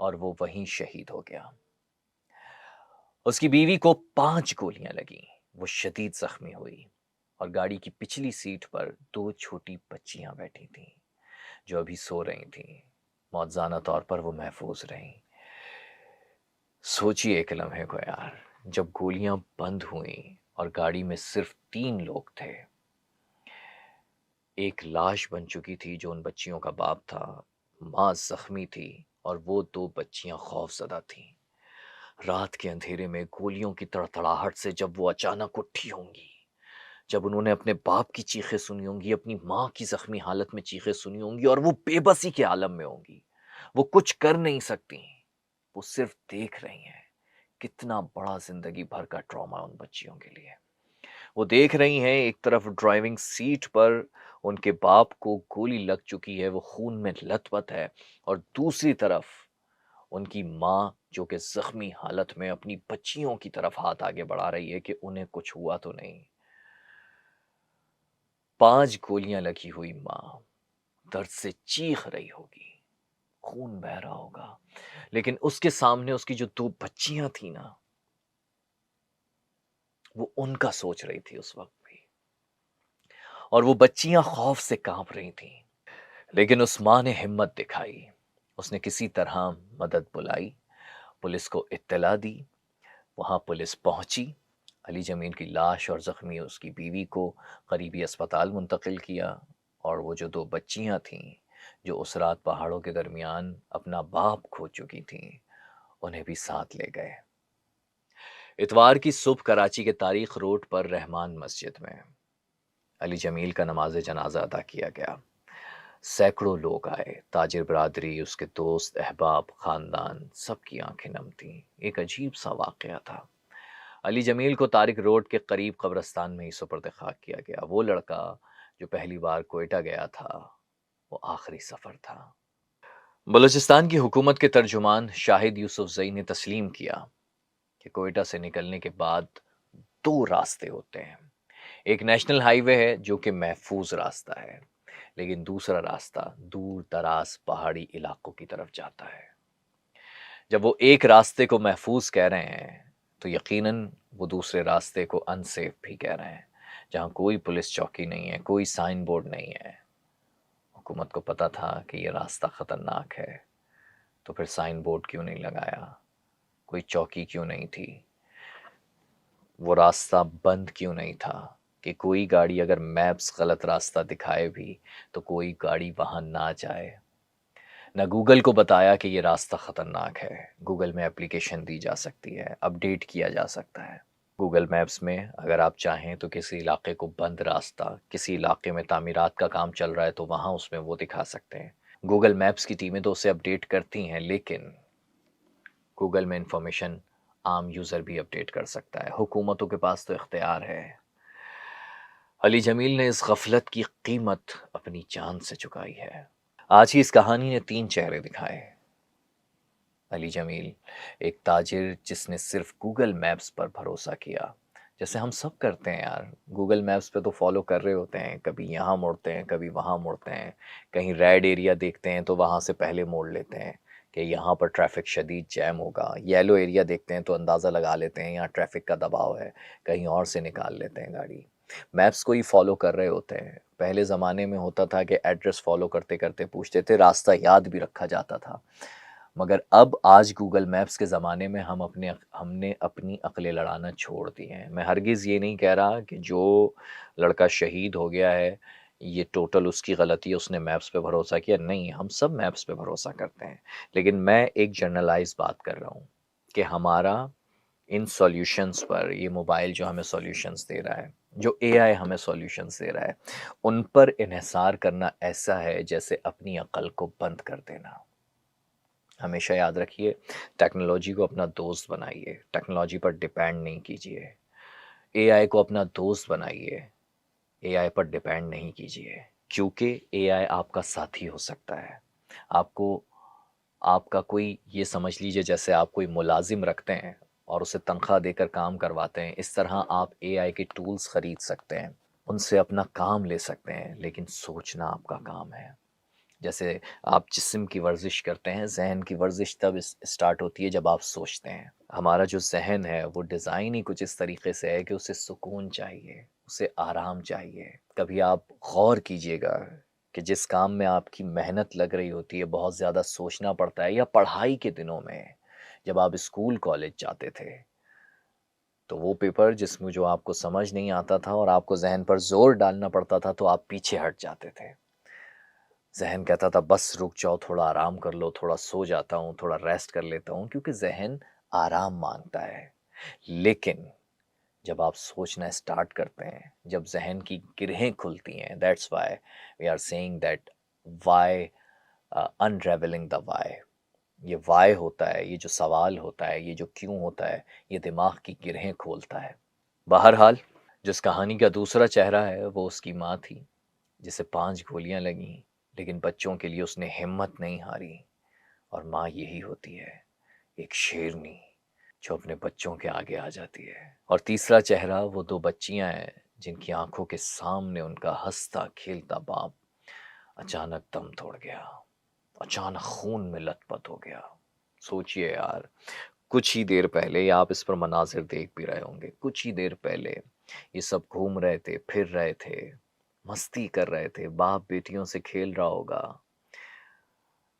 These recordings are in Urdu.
اور وہ وہیں شہید ہو گیا۔ اس کی بیوی کو 5 گولیاں لگیں، وہ شدید زخمی ہوئی، اور گاڑی کی پچھلی سیٹ پر 2 چھوٹی بچیاں بیٹھی تھیں جو ابھی سو رہی تھیں۔ موازانہ طور پر وہ محفوظ رہیں۔ سوچیے ایک لمحے کو یار، جب گولیاں بند ہوئیں اور گاڑی میں صرف 3 لوگ تھے، ایک لاش بن چکی تھی جو ان بچیوں کا باپ تھا، ماں زخمی تھی، اور وہ 2 بچیاں خوف زدہ تھیں۔ رات کے اندھیرے میں گولیوں کی تڑتڑاہٹ سے جب وہ اچانک اٹھی ہوں گی، جب انہوں نے اپنے باپ کی چیخیں سنی ہوں گی، اپنی ماں کی زخمی حالت میں چیخیں سنی ہوں گی، اور وہ بے بسی کے عالم میں ہوں گی، وہ کچھ کر نہیں سکتی، وہ صرف دیکھ رہی ہیں۔ کتنا بڑا زندگی بھر کا ٹراما ان بچیوں کے لیے۔ وہ دیکھ رہی ہیں ایک طرف ڈرائیونگ سیٹ پر ان کے باپ کو گولی لگ چکی ہے، وہ خون میں لت پت ہے، اور دوسری طرف ان کی ماں جو کہ زخمی حالت میں اپنی بچیوں کی طرف ہاتھ آگے بڑھا رہی ہے کہ انہیں کچھ ہوا تو نہیں۔ 5 گولیاں لگی ہوئی ماں درد سے چیخ رہی ہوگی، خون بہ رہا ہوگا، لیکن اس کے سامنے اس کی جو 2 بچیاں تھیں نا، وہ ان کا سوچ رہی تھی اس وقت بھی، اور وہ بچیاں خوف سے کانپ رہی تھیں۔ لیکن اس ماں نے ہمت دکھائی، اس نے کسی طرح مدد بلائی، پولیس کو اطلاع دی، وہاں پولیس پہنچی، علی جمیل کی لاش اور زخمی اس کی بیوی کو قریبی اسپتال منتقل کیا، اور وہ جو 2 بچیاں تھیں جو اس رات پہاڑوں کے درمیان اپنا باپ کھو چکی تھیں، انہیں بھی ساتھ لے گئے۔ اتوار کی صبح کراچی کے تاریخ روڈ پر رحمان مسجد میں علی جمیل کا نماز جنازہ ادا کیا گیا۔ سینکڑوں لوگ آئے، تاجر برادری، اس کے دوست، احباب، خاندان، سب کی آنکھیں نم تھیں۔ ایک عجیب سا واقعہ تھا۔ علی جمیل کو طارق روڈ کے قریب قبرستان میں ہی سپرد خاک کیا گیا۔ وہ لڑکا جو پہلی بار کوئٹہ گیا تھا، وہ آخری سفر تھا۔ بلوچستان کی حکومت کے ترجمان شاہد یوسف زئی نے تسلیم کیا کہ کوئٹہ سے نکلنے کے بعد 2 راستے ہوتے ہیں۔ ایک نیشنل ہائی وے ہے جو کہ محفوظ راستہ ہے، لیکن دوسرا راستہ دور دراز پہاڑی علاقوں کی طرف جاتا ہے۔ جب وہ ایک راستے کو محفوظ کہہ رہے ہیں تو یقیناً وہ دوسرے راستے کو انسیف بھی کہہ رہے ہیں، جہاں کوئی پولیس چوکی نہیں ہے، کوئی سائن بورڈ نہیں ہے۔ حکومت کو پتا تھا کہ یہ راستہ خطرناک ہے، تو پھر سائن بورڈ کیوں نہیں لگایا؟ کوئی چوکی کیوں نہیں تھی؟ وہ راستہ بند کیوں نہیں تھا کہ کوئی گاڑی اگر میپس غلط راستہ دکھائے بھی تو کوئی گاڑی وہاں نہ جائے؟ نہ گوگل کو بتایا کہ یہ راستہ خطرناک ہے۔ گوگل میں اپلیکیشن دی جا سکتی ہے، اپڈیٹ کیا جا سکتا ہے۔ گوگل میپس میں اگر آپ چاہیں تو کسی علاقے کو بند راستہ، کسی علاقے میں تعمیرات کا کام چل رہا ہے تو وہاں اس میں وہ دکھا سکتے ہیں۔ گوگل میپس کی ٹیمیں تو اسے اپڈیٹ کرتی ہیں، لیکن گوگل میں انفارمیشن عام یوزر بھی اپڈیٹ کر سکتا ہے۔ حکومتوں کے پاس تو اختیار ہے۔ علی جمیل نے اس غفلت کی قیمت اپنی جان سے چکائی ہے۔ آج کی اس کہانی نے 3 چہرے دکھائے۔ علی جمیل ایک تاجر جس نے صرف گوگل میپس پر بھروسہ کیا، جیسے ہم سب کرتے ہیں یار۔ گوگل میپس پہ تو فالو کر رہے ہوتے ہیں، کبھی یہاں مڑتے ہیں، کبھی وہاں مڑتے ہیں، کہیں ریڈ ایریا دیکھتے ہیں تو وہاں سے پہلے موڑ لیتے ہیں کہ یہاں پر ٹریفک شدید جیم ہوگا، یلو ایریا دیکھتے ہیں تو اندازہ لگا لیتے ہیں یہاں ٹریفک کا دباؤ ہے، کہیں اور سے نکال لیتے ہیں گاڑی۔ میپس کو ہی فالو کر رہے ہوتے ہیں۔ پہلے زمانے میں ہوتا تھا کہ ایڈریس فالو کرتے کرتے پوچھتے تھے، راستہ یاد بھی رکھا جاتا تھا، مگر اب آج گوگل میپس کے زمانے میں ہم نے اپنی عقلیں لڑانا چھوڑ دی ہیں۔ میں ہرگز یہ نہیں کہہ رہا کہ جو لڑکا شہید ہو گیا ہے یہ ٹوٹل اس کی غلطی ہے، اس نے میپس پہ بھروسہ کیا، نہیں، ہم سب میپس پہ بھروسہ کرتے ہیں، لیکن میں ایک جنرلائز بات کر رہا ہوں کہ ہمارا ان سولیوشنز پر، یہ موبائل جو ہمیں سولیوشنز دے رہا ہے، جو اے آئی ہمیں سولیوشنز دے رہا ہے، ان پر انحصار کرنا ایسا ہے جیسے اپنی عقل کو بند کر دینا۔ ہمیشہ یاد رکھیے، ٹیکنالوجی کو اپنا دوست بنائیے، ٹیکنالوجی پر ڈیپینڈ نہیں کیجیے۔ اے آئی کو اپنا دوست بنائیے، اے آئی پر ڈیپینڈ نہیں کیجیے، کیونکہ اے آئی آپ کا ساتھی ہو سکتا ہے۔ آپ کا کوئی، یہ سمجھ لیجیے جیسے آپ کوئی ملازم رکھتے ہیں اور اسے تنخواہ دے کر کام کرواتے ہیں، اس طرح آپ اے آئی کے ٹولز خرید سکتے ہیں، ان سے اپنا کام لے سکتے ہیں، لیکن سوچنا آپ کا کام ہے۔ جیسے آپ جسم کی ورزش کرتے ہیں، ذہن کی ورزش تب اسٹارٹ ہوتی ہے جب آپ سوچتے ہیں۔ ہمارا جو ذہن ہے وہ ڈیزائن ہی کچھ اس طریقے سے ہے کہ اسے سکون چاہیے، اسے آرام چاہیے۔ کبھی آپ غور کیجئے گا کہ جس کام میں آپ کی محنت لگ رہی ہوتی ہے، بہت زیادہ سوچنا پڑتا ہے، یا پڑھائی کے دنوں میں جب آپ اسکول کالج جاتے تھے، تو وہ پیپر جس میں جو آپ کو سمجھ نہیں آتا تھا اور آپ کو ذہن پر زور ڈالنا پڑتا تھا تو آپ پیچھے ہٹ جاتے تھے۔ ذہن کہتا تھا بس رک جاؤ، تھوڑا آرام کر لو، تھوڑا سو جاتا ہوں، تھوڑا ریسٹ کر لیتا ہوں، کیونکہ ذہن آرام مانگتا ہے۔ لیکن جب آپ سوچنا اسٹارٹ کرتے ہیں، جب ذہن کی گرہیں کھلتی ہیں، that's why we are seeing that Y unravelling the Y. یہ وائی ہوتا ہے، یہ جو سوال ہوتا ہے، یہ جو کیوں ہوتا ہے، یہ دماغ کی گرہیں کھولتا ہے۔ بہرحال جس کہانی کا دوسرا چہرہ ہے وہ اس کی ماں تھی، جسے 5 گولیاں لگیں، لیکن بچوں کے لیے اس نے ہمت نہیں ہاری۔ اور ماں یہی ہوتی ہے، ایک شیرنی جو اپنے بچوں کے آگے آ جاتی ہے۔ اور تیسرا چہرہ وہ 2 بچیاں ہیں جن کی آنکھوں کے سامنے ان کا ہنستا کھیلتا باپ اچانک دم توڑ گیا، اچانک خون میں لت پت ہو گیا۔ سوچئے یار، کچھ ہی دیر پہلے، یا آپ اس پر مناظر دیکھ بھی رہے ہوں گے، کچھ ہی دیر پہلے یہ سب گھوم رہے تھے، پھر رہے تھے، مستی کر رہے تھے، باپ بیٹیوں سے کھیل رہا ہوگا۔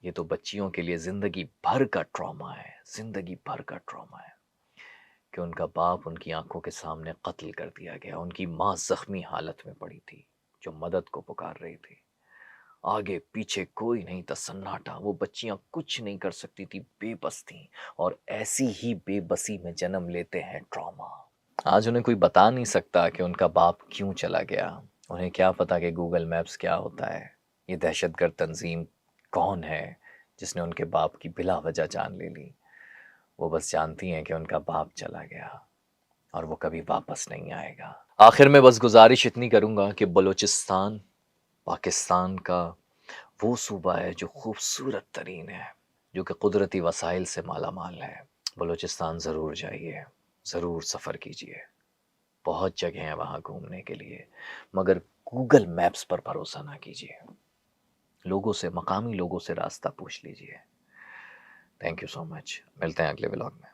یہ تو بچیوں کے لیے زندگی بھر کا ٹراما ہے، زندگی بھر کا ٹراما ہے کہ ان کا باپ ان کی آنکھوں کے سامنے قتل کر دیا گیا۔ ان کی ماں زخمی حالت میں پڑی تھی جو مدد کو پکار رہی تھی۔ آگے پیچھے کوئی نہیں تھا، سناٹا۔ وہ بچیاں کچھ نہیں کر سکتی تھی، بے بس تھیں، اور ایسی ہی بے بسی میں جنم لیتے ہیں ٹراما۔ آج انہیں کوئی بتا نہیں سکتا کہ ان کا باپ کیوں چلا گیا۔ انہیں کیا پتا کہ گوگل میپس کیا ہوتا ہے، یہ دہشت گرد تنظیم کون ہے جس نے ان کے باپ کی بلا وجہ جان لے لی۔ وہ بس جانتی ہیں کہ ان کا باپ چلا گیا اور وہ کبھی واپس نہیں آئے گا۔ آخر میں بس گزارش اتنی کروں گا کہ بلوچستان پاکستان کا وہ صوبہ ہے جو خوبصورت ترین ہے، جو کہ قدرتی وسائل سے مالا مال ہے۔ بلوچستان ضرور جائیے، ضرور سفر کیجیے، بہت جگہ ہیں وہاں گھومنے کے لیے، مگر گوگل میپس پر بھروسہ نہ کیجیے۔ لوگوں سے، مقامی لوگوں سے راستہ پوچھ لیجیے۔ تھینک یو سو مچ، ملتے ہیں اگلے ولاگ میں۔